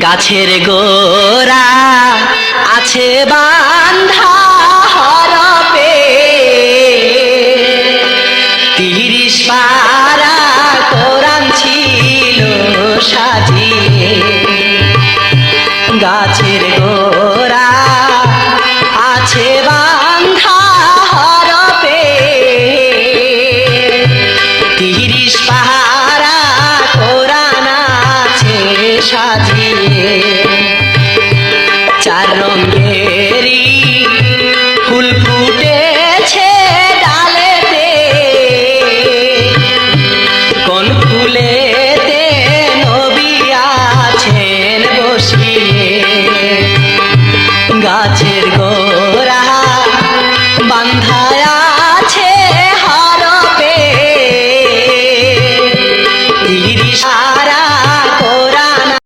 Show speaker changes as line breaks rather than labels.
গাছের গোড়া আছে বান্ধা হরপে ৩০ পারা কোরআন ছিল সাজিয়ে। গাছের গোড়া আছে বান্ধা হরপে ৩০ পারা কোরআন আছে সাজিয়ে।